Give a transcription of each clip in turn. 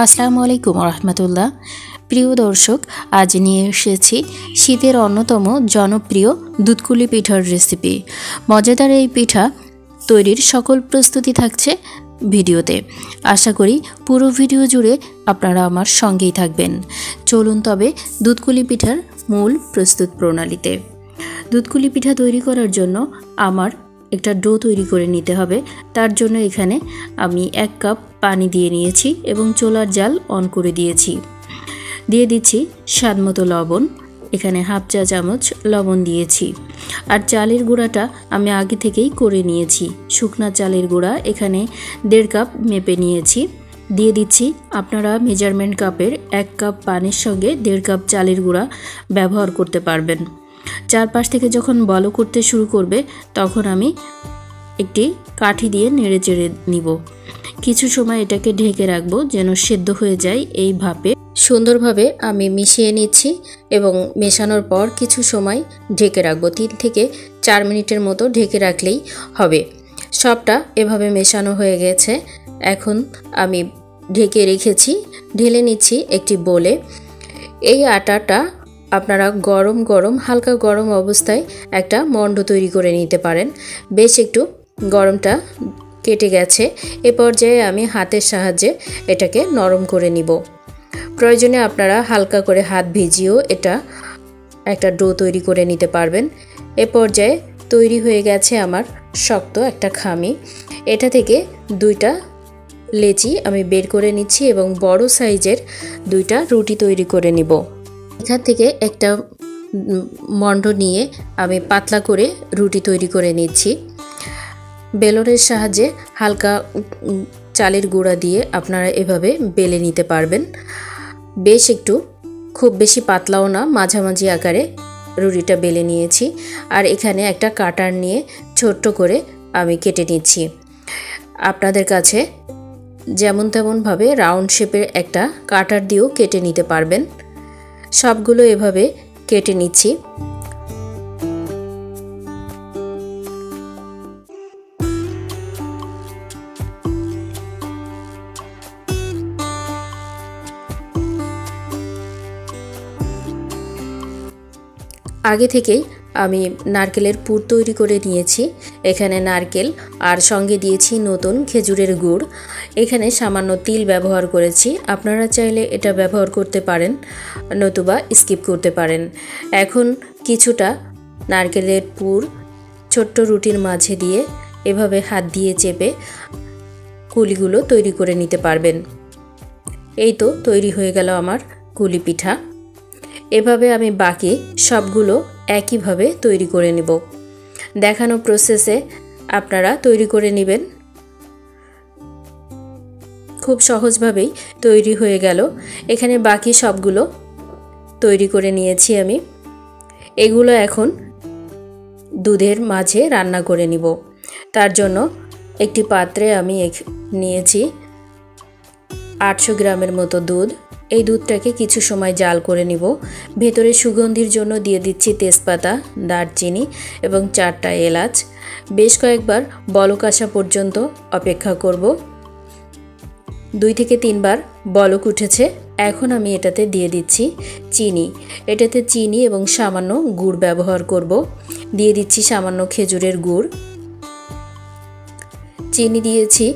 আসসালামু আলাইকুম রহমতুল্লাহ। প্রিয় দর্শক, আজ নিয়ে এসেছি শীতের অন্যতম জনপ্রিয় দুধকুলি পিঠার রেসিপি। মজাদার এই পিঠা তৈরির সকল প্রস্তুতি থাকছে ভিডিওতে। আশা করি পুরো ভিডিও জুড়ে আপনারা আমার সঙ্গেই থাকবেন। চলুন তবে দুধকুলি পিঠার মূল প্রস্তুত প্রণালীতে। দুধকুলি পিঠা তৈরি করার জন্য আমার একটা ডো তৈরি করে নিতে হবে। তার জন্য এখানে আমি 1 কাপ পানি দিয়ে নিয়েছি এবং চুলার জাল অন করে দিয়েছি। দিয়ে দিচ্ছি স্বাদমতো লবণ, এখানে হাফ চা চামচ লবণ দিয়েছি। আর চালের গুঁড়াটা আমি আগে থেকেই করে নিয়েছি। শুকনা চালের গুঁড়া এখানে 1.5 কাপ মেপে নিয়েছি। দিয়ে দিচ্ছি, আপনারা মেজারমেন্ট কাপের 1 কাপ পানির সঙ্গে 1.5 কাপ চালের গুঁড়া ব্যবহার করতে পারবেন। চারপাশ থেকে যখন বলক করতে শুরু করবে তখন আমি একটি কাঠি দিয়ে নেড়ে চেড়ে নিব। কিছু সময় এটাকে ঢেকে রাখবো যেন সেদ্ধ হয়ে যায় এই ভাপে। সুন্দরভাবে আমি মিশিয়ে নিচ্ছি এবং মেশানোর পর কিছু সময় ঢেকে রাখবো। 3 থেকে 4 মিনিটের মতো ঢেকে রাখলেই হবে। সবটা এভাবে মেশানো হয়ে গেছে। এখন আমি ঢেকে রেখেছি, ঢেলে নিচ্ছি একটি বোলে। এই আটাটা আপনারা গরম হালকা গরম অবস্থায় একটা মণ্ড তৈরি করে নিতে পারেন। বেশ একটু গরমটা কেটে গেছে। এ পর্যায়ে আমি হাতের সাহায্যে এটাকে নরম করে নিব। প্রয়োজনে আপনারা হালকা করে হাত ভিজিয়েও এটা একটা ডো তৈরি করে নিতে পারবেন। এ পর্যায়ে তৈরি হয়ে গেছে আমার শক্ত একটা খামি। এটা থেকে 2টা লেচি আমি বের করে নিচ্ছি এবং বড় সাইজের 2টা রুটি তৈরি করে নিব। এখান থেকে একটা মণ্ড নিয়ে আমি পাতলা করে রুটি তৈরি করে নিচ্ছি। বেলনের সাহায্যে হালকা চালের গুঁড়া দিয়ে আপনারা এভাবে বেলে নিতে পারবেন। বেশ একটু, খুব বেশি পাতলাও না, মাঝামাঝি আকারে রুটিটা বেলে নিয়েছি। আর এখানে একটা কাটার নিয়ে ছোট্ট করে আমি কেটে নিচ্ছি। আপনাদের কাছে যেমন তেমনভাবে রাউন্ড শেপের একটা কাটার দিয়েও কেটে নিতে পারবেন। সবগুলো এভাবে কেটে নিচ্ছি। আগে থেকেই আমি নারকেলের পুর তৈরি করে নিয়েছি। এখানে নারকেল আর সঙ্গে দিয়েছি নতুন খেজুরের গুড়। এখানে সামান্য তিল ব্যবহার করেছি। আপনারা চাইলে এটা ব্যবহার করতে পারেন, নতুবা স্কিপ করতে পারেন। এখন কিছুটা নারকেলের পুর ছোট্ট রুটির মাঝে দিয়ে এভাবে হাত দিয়ে চেপে কুলিগুলো তৈরি করে নিতে পারবেন। এই তো তৈরি হয়ে গেল আমার কুলি পিঠা। এভাবে আমি বাকি সবগুলো একইভাবে তৈরি করে নেব। দেখানো প্রসেসে আপনারা তৈরি করে নেবেন। খুব সহজভাবেই তৈরি হয়ে গেল। এখানে বাকি সবগুলো তৈরি করে নিয়েছি আমি। এগুলো এখন দুধের মাঝে রান্না করে নিব। তার জন্য একটি পাত্রে আমি নিয়েছি 800 গ্রামের মতো দুধ। এই দুধটাকে কিছু সময় জাল করে নিব। ভেতরে সুগন্ধির জন্য দিয়ে দিচ্ছি তেজপাতা, দারচিনি এবং 4টা এলাচ। বেশ কয়েকবার বলক আসা পর্যন্ত অপেক্ষা করব। 2 থেকে 3 বার বলক উঠেছে। এখন আমি এটাতে দিয়ে দিচ্ছি চিনি। এটাতে চিনি এবং সামান্য গুড় ব্যবহার করব। দিয়ে দিচ্ছি সামান্য খেজুরের গুড়। চিনি দিয়েছি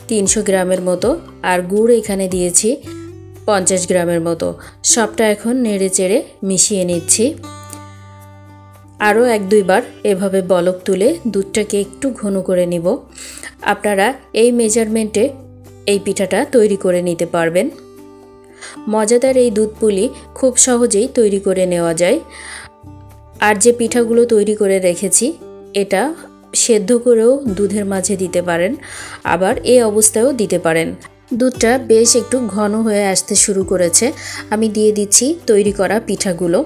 300 গ্রামের মতো আর গুড় এখানে দিয়েছি 50 গ্রামের মতো। সবটা এখন নেড়ে চেড়ে মিশিয়ে নিচ্ছি। আরও 1-2 বার এভাবে বলক তুলে দুধটাকে একটু ঘন করে নিব। আপনারা এই মেজারমেন্টে এই পিঠাটা তৈরি করে নিতে পারবেন। মজাদার এই দুধ পুলি খুব সহজেই তৈরি করে নেওয়া যায়। আর যে পিঠাগুলো তৈরি করে রেখেছি এটা সেদ্ধ করেও দুধের মাঝে দিতে পারেন, আবার এই অবস্থায়ও দিতে পারেন। দুধটা বেশ একটু ঘন হয়ে আসতে শুরু করেছে। আমি দিয়ে দিচ্ছি তৈরি করা পিঠাগুলো।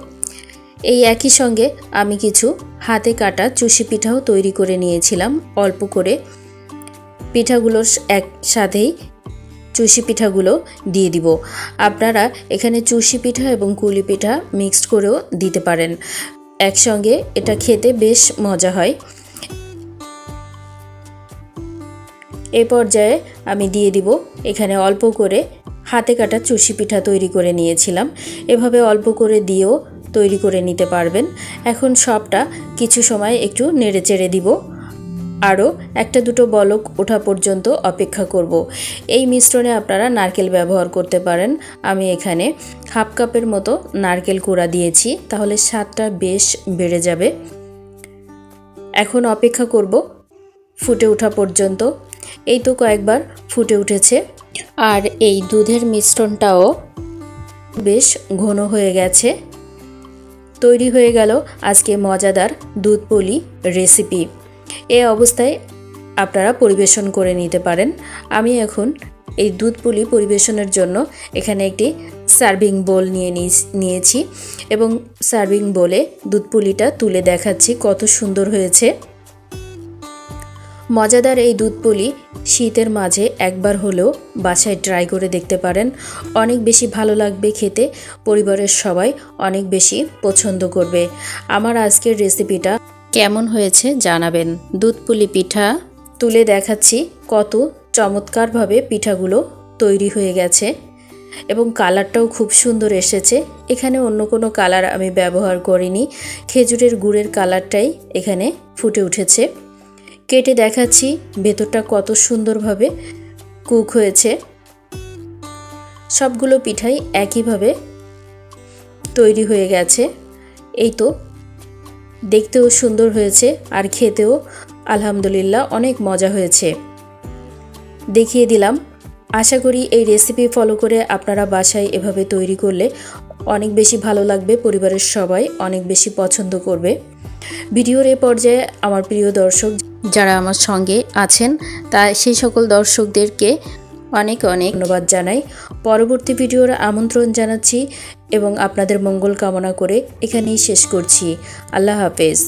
এই একই সঙ্গে আমি কিছু হাতে কাটা চুষি পিঠাও তৈরি করে নিয়েছিলাম অল্প করে। পিঠাগুলোর একসাথেই চুষি পিঠাগুলো দিয়ে দিব। আপনারা এখানে চুষি পিঠা এবং কুলি পিঠা মিক্সড করেও দিতে পারেন। একসঙ্গে এটা খেতে বেশ মজা হয়। এই পর্যায়ে আমি দিয়ে দিব এখানে অল্প করে হাতে কাটা চুষি পিঠা তৈরি করে নিয়েছিলাম। এভাবে অল্প করে দিয়েও তৈরি করে নিতে পারবেন। এখন সবটা কিছু সময় একটু নেড়ে চেড়ে দিব, আরও একটা দুটো বলক ওঠা পর্যন্ত অপেক্ষা করব। এই মিশ্রণে আপনারা নারকেল ব্যবহার করতে পারেন। আমি এখানে হাফ কাপের মতো নারকেল কোড়া দিয়েছি, তাহলে স্বাদটা বেশ বেড়ে যাবে। এখন অপেক্ষা করব ফুটে ওঠা পর্যন্ত। এই তো কয়েকবার ফুটে উঠেছে, আর এই দুধের মিশ্রণটাও বেশ ঘন হয়ে গেছে। তৈরি হয়ে গেল আজকে মজাদার দুধ পুলি রেসিপি। এই অবস্থায় আপনারা পরিবেশন করে নিতে পারেন। আমি এখন এই দুধ পুলি পরিবেশনের জন্য এখানে একটি সার্ভিং বোল নিয়েছি এবং সার্ভিং বোলে দুধ পুলিটা তুলে দেখাচ্ছি কত সুন্দর হয়েছে। মজাদার এই দুধ পুলি শীতের মাঝে একবার হলেও বাসায় ট্রাই করে দেখতে পারেন। অনেক বেশি ভালো লাগবে খেতে, পরিবারের সবাই অনেক বেশি পছন্দ করবে। আমার আজকের রেসিপিটা কেমন হয়েছে জানাবেন। দুধ পুলি পিঠা তুলে দেখাচ্ছি কত চমৎকারভাবে পিঠাগুলো তৈরি হয়ে গেছে এবং কালারটাও খুব সুন্দর এসেছে। এখানে অন্য কোনো কালার আমি ব্যবহার করিনি, খেজুরের গুড়ের কালারটাই এখানে ফুটে উঠেছে। কেটে দেখাচ্ছি ভেতরটা কত সুন্দরভাবে কুক হয়েছে। সবগুলো পিঠাই একইভাবে তৈরি হয়ে গেছে। এই তো দেখতেও সুন্দর হয়েছে আর খেতেও আলহামদুলিল্লাহ অনেক মজা হয়েছে। দেখিয়ে দিলাম। আশা করি এই রেসিপি ফলো করে আপনারা বাসায় এভাবে তৈরি করলে অনেক বেশি ভালো লাগবে, পরিবারের সবাই অনেক বেশি পছন্দ করবে। ভিডিওর এ পর্যায়ে আমার প্রিয় দর্শক যারা আমার সঙ্গে আছেন, তা সেই সকল দর্শকদেরকে অনেক অনেক ধন্যবাদ জানাই। পরবর্তী ভিডিওর আমন্ত্রণ জানাচ্ছি এবং আপনাদের মঙ্গল কামনা করে এখানেই শেষ করছি। আল্লাহ হাফেজ।